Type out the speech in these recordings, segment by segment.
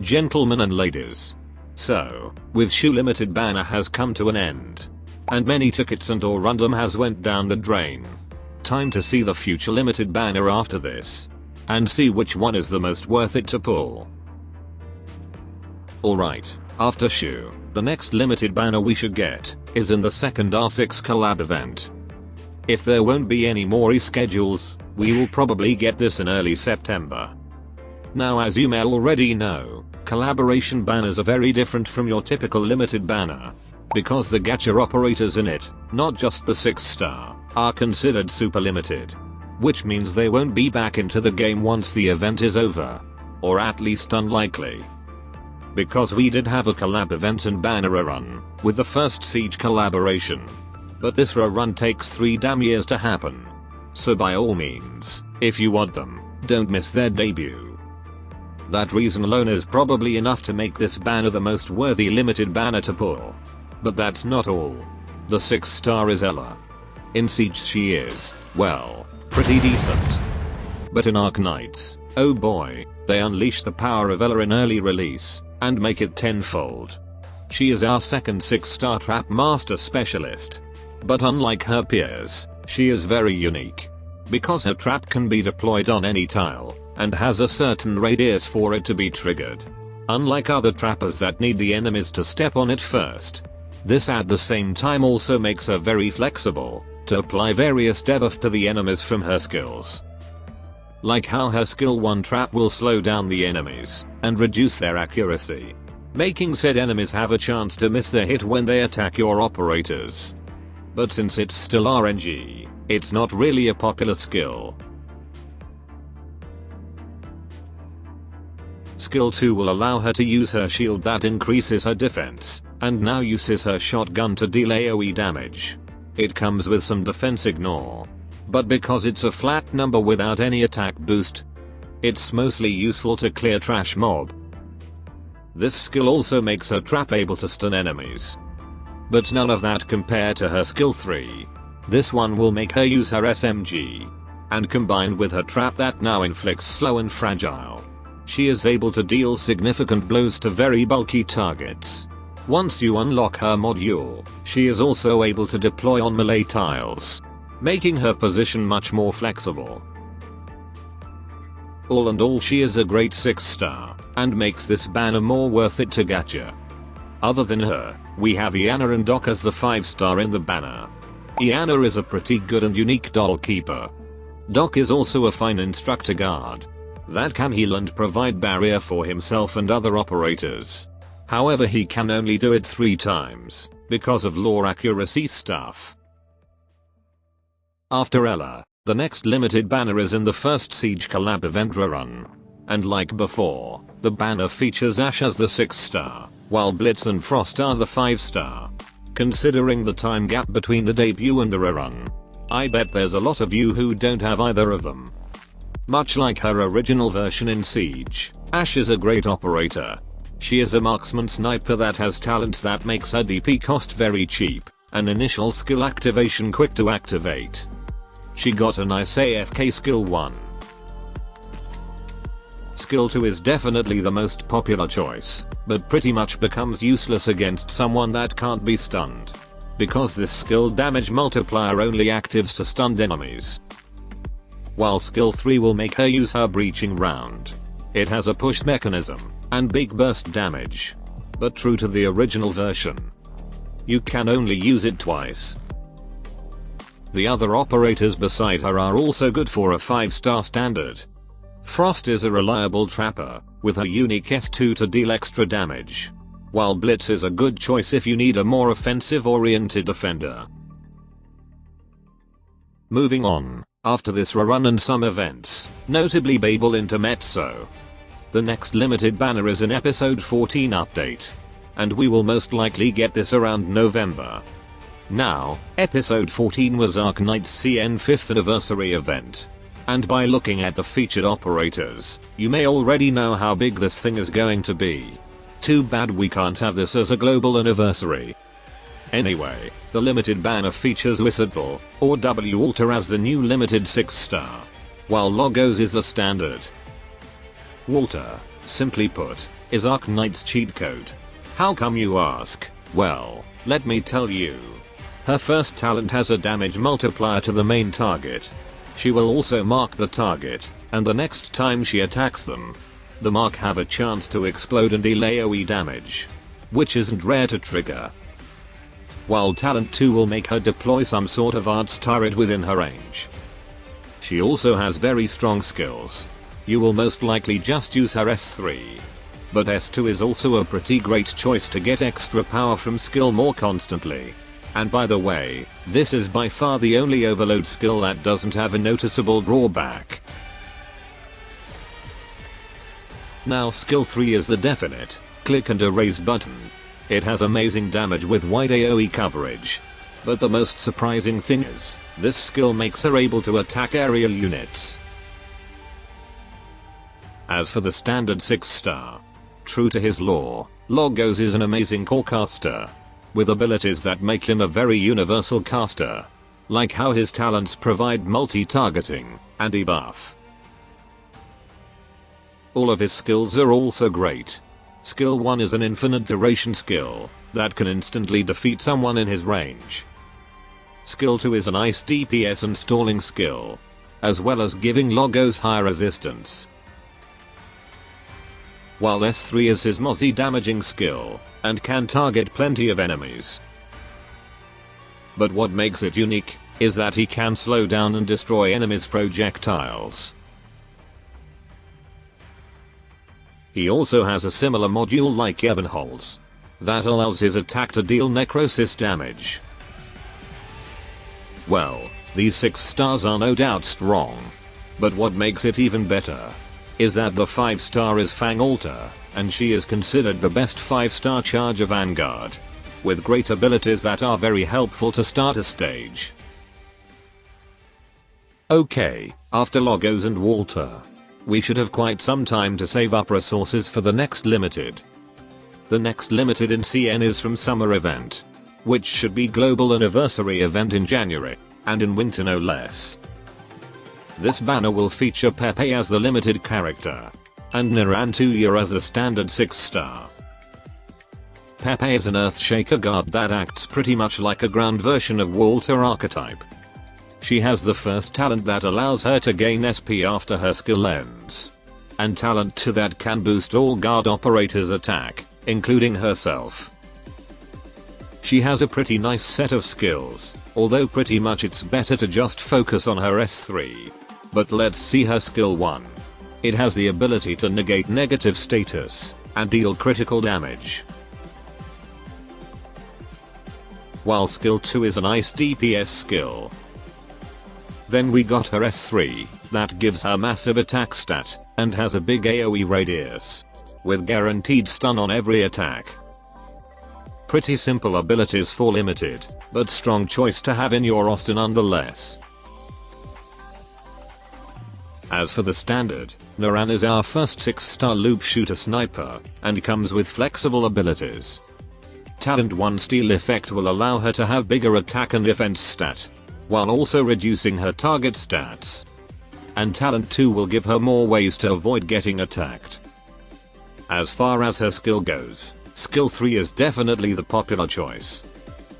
Gentlemen and ladies. So, with Shu limited banner has come to an end. And many tickets and or random has went down the drain. Time to see the future limited banner after this. And see which one is the most worth it to pull. Alright, after Shu, the next limited banner we should get is in the second R6 collab event. If there won't be any more reschedules, we will probably get this in early September. Now as you may already know, collaboration banners are very different from your typical limited banner. Because the gacha operators in it, not just the 6-star, are considered super limited. Which means they won't be back into the game once the event is over. Or at least unlikely. Because we did have a collab event and banner run, with the first Siege collaboration. But this run takes 3 damn years to happen. So by all means, if you want them, don't miss their debut. That reason alone is probably enough to make this banner the most worthy limited banner to pull. But that's not all. The 6-star is Ella. In Siege she is, well, pretty decent. But in Arknights, oh boy, they unleash the power of Ella in early release, and make it tenfold. She is our second 6-star trap master specialist. But unlike her peers, she is very unique. Because her trap can be deployed on any tile, and has a certain radius for it to be triggered. Unlike other trappers that need the enemies to step on it first. This at the same time also makes her very flexible, to apply various debuff to the enemies from her skills. Like how her skill 1 trap will slow down the enemies, and reduce their accuracy. Making said enemies have a chance to miss their hit when they attack your operators. But since it's still RNG, it's not really a popular skill. Skill 2 will allow her to use her shield that increases her defense, and now uses her shotgun to deal AoE damage. It comes with some defense ignore. But because it's a flat number without any attack boost, it's mostly useful to clear trash mob. This skill also makes her trap able to stun enemies. But none of that compared to her skill 3. This one will make her use her SMG. And combined with her trap that now inflicts slow and fragile, she is able to deal significant blows to very bulky targets. Once you unlock her module, she is also able to deploy on melee tiles, making her position much more flexible. All in all, she is a great 6-star, and makes this banner more worth it to gacha. Other than her, we have Iana and Doc as the 5-star in the banner. Iana is a pretty good and unique doll keeper. Doc is also a fine instructor guard that can heal and provide barrier for himself and other operators. However, he can only do it 3 times, because of lore accuracy stuff. After Ella, the next limited banner is in the first Siege collab event run. And like before, the banner features Ash as the 6-star, while Blitz and Frost are the 5-star. Considering the time gap between the debut and the rerun, I bet there's a lot of you who don't have either of them. Much like her original version in Siege, Ash is a great operator. She is a marksman sniper that has talents that makes her DP cost very cheap, and initial skill activation quick to activate. She got a nice AFK skill 1. Skill 2 is definitely the most popular choice, but pretty much becomes useless against someone that can't be stunned. Because this skill damage multiplier only actives to stunned enemies. While skill 3 will make her use her breaching round. It has a push mechanism, and big burst damage. But true to the original version, you can only use it twice. The other operators beside her are also good for a 5-star standard. Frost is a reliable trapper, with her unique S2 to deal extra damage. While Blitz is a good choice if you need a more offensive oriented defender. Moving on, after this rerun and some events, notably Babel Intermezzo. The next limited banner is an episode 14 update. And we will most likely get this around November. Now, episode 14 was Arknights CN 5th anniversary event. And by looking at the featured operators, you may already know how big this thing is going to be. Too bad we can't have this as a global anniversary. Anyway, the limited banner features Wisadel, or W Alter as the new limited 6-star. While Logos is the standard. Walter, simply put, is Arknights cheat code. How come, you ask? Well, let me tell you. Her first talent has a damage multiplier to the main target. She will also mark the target, and the next time she attacks them, the mark have a chance to explode and deal AoE damage, which isn't rare to trigger. While talent 2 will make her deploy some sort of arts turret within her range. She also has very strong skills. You will most likely just use her S3. But S2 is also a pretty great choice to get extra power from skill more constantly. And by the way, this is by far the only overload skill that doesn't have a noticeable drawback. Now skill 3 is the definite click and erase button. It has amazing damage with wide AoE coverage. But the most surprising thing is, this skill makes her able to attack aerial units. As for the standard 6-star, true to his lore, Logos is an amazing core caster, with abilities that make him a very universal caster, like how his talents provide multi-targeting and debuff. All of his skills are also great. Skill 1 is an infinite duration skill that can instantly defeat someone in his range. Skill 2 is a nice DPS and stalling skill, as well as giving Logos high resistance. While S3 is his mozzie damaging skill, and can target plenty of enemies. But what makes it unique, is that he can slow down and destroy enemies' projectiles. He also has a similar module like Ebenholz, that allows his attack to deal necrosis damage. Well, these 6 stars are no doubt strong. But what makes it even better is that the 5-star is Fang Alta, and she is considered the best 5-star charger vanguard, with great abilities that are very helpful to start a stage. Okay, after Logos and Walter, we should have quite some time to save up resources for the next limited. The next limited in CN is from Summer Event, which should be Global Anniversary event in January, and in winter no less. This banner will feature Pepe as the limited character, and Narantuya as the standard 6-star. Pepe is an Earthshaker guard that acts pretty much like a ground version of Walter archetype. She has the first talent that allows her to gain SP after her skill ends, and talent 2 that can boost all guard operators' attack, including herself. She has a pretty nice set of skills, although pretty much it's better to just focus on her S3. But let's see her skill 1. It has the ability to negate negative status and deal critical damage. While skill 2 is a nice DPS skill. Then we got her S3, that gives her massive attack stat and has a big AoE radius, with guaranteed stun on every attack. Pretty simple abilities for limited, but strong choice to have in your roster nonetheless. As for the standard, Naran is our first 6-star loop shooter sniper, and comes with flexible abilities. Talent 1 Steal effect will allow her to have bigger attack and defense stat, while also reducing her target stats. And talent 2 will give her more ways to avoid getting attacked. As far as her skill goes, skill 3 is definitely the popular choice.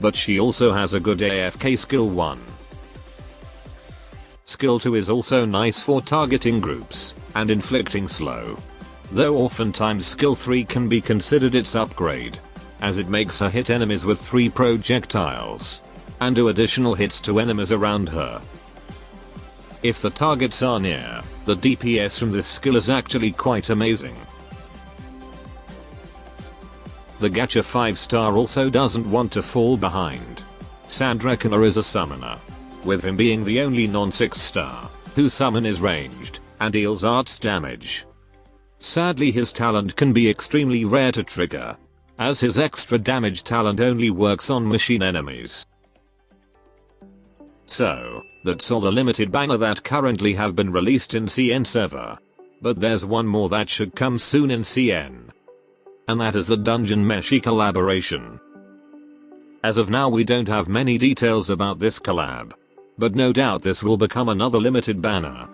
But she also has a good AFK skill 1. Skill 2 is also nice for targeting groups and inflicting slow. Though oftentimes skill 3 can be considered its upgrade, as it makes her hit enemies with 3 projectiles and do additional hits to enemies around her. If the targets are near, the DPS from this skill is actually quite amazing. The gacha 5-star also doesn't want to fall behind. Sandrekana is a summoner, with him being the only non-6-star whose summon is ranged and deals arts damage. Sadly, his talent can be extremely rare to trigger, as his extra damage talent only works on machine enemies. So, that's all the limited banner that currently have been released in CN server. But there's one more that should come soon in CN. And that is the Dungeon Meshi collaboration. As of now we don't have many details about this collab, but no doubt this will become another limited banner.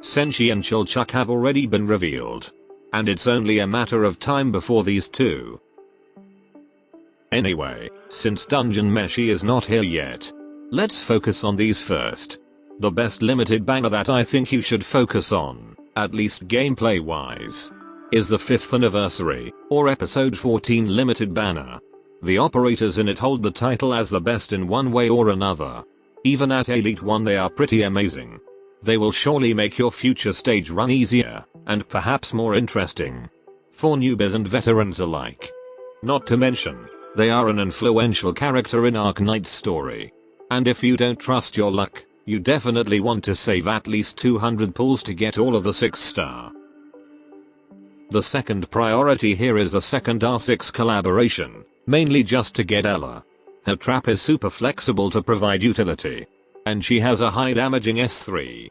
Senshi and Chilchuk have already been revealed, and it's only a matter of time before these two. Anyway, since Dungeon Meshi is not here yet, let's focus on these first. The best limited banner that I think you should focus on, at least gameplay wise, is the 5th anniversary, or episode 14 limited banner. The operators in it hold the title as the best in one way or another. Even at Elite 1 they are pretty amazing. They will surely make your future stage run easier, and perhaps more interesting, for newbies and veterans alike. Not to mention, they are an influential character in Arknights' story. And if you don't trust your luck, you definitely want to save at least 200 pulls to get all of the 6-star. The second priority here is the second R6 collaboration, mainly just to get Ella. Her trap is super flexible to provide utility, and she has a high damaging S3.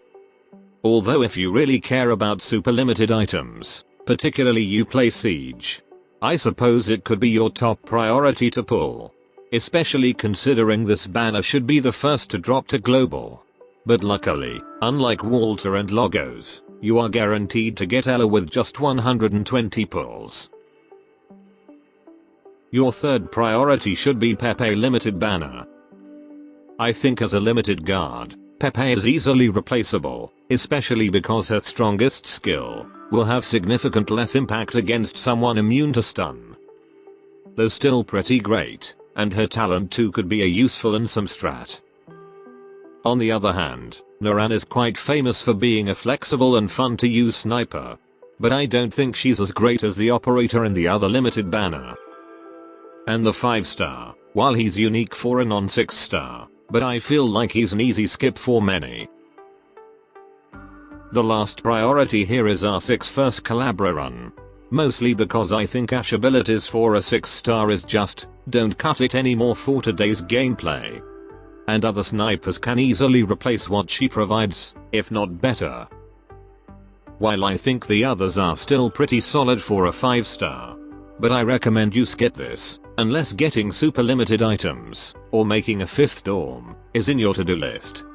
Although if you really care about super limited items, particularly you play Siege, I suppose it could be your top priority to pull. Especially considering this banner should be the first to drop to global. But luckily, unlike Walter and Logos, you are guaranteed to get Ella with just 120 pulls. Your third priority should be Pepe limited banner. I think as a limited guard, Pepe is easily replaceable, especially because her strongest skill will have significant less impact against someone immune to stun. Though still pretty great, and her talent too could be a useful in some strat. On the other hand, Naran is quite famous for being a flexible and fun to use sniper, but I don't think she's as great as the operator in the other limited banner. And the 5-star, while he's unique for a non 6-star, but I feel like he's an easy skip for many. The last priority here is R6 first collab run. Mostly because I think Ash abilities for a 6-star is just, don't cut it anymore for today's gameplay. And other snipers can easily replace what she provides, if not better. While I think the others are still pretty solid for a 5-star. But I recommend you skip this, unless getting super limited items, or making a 5th dorm, is in your to-do list.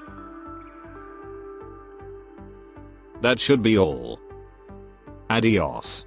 That should be all. Adios.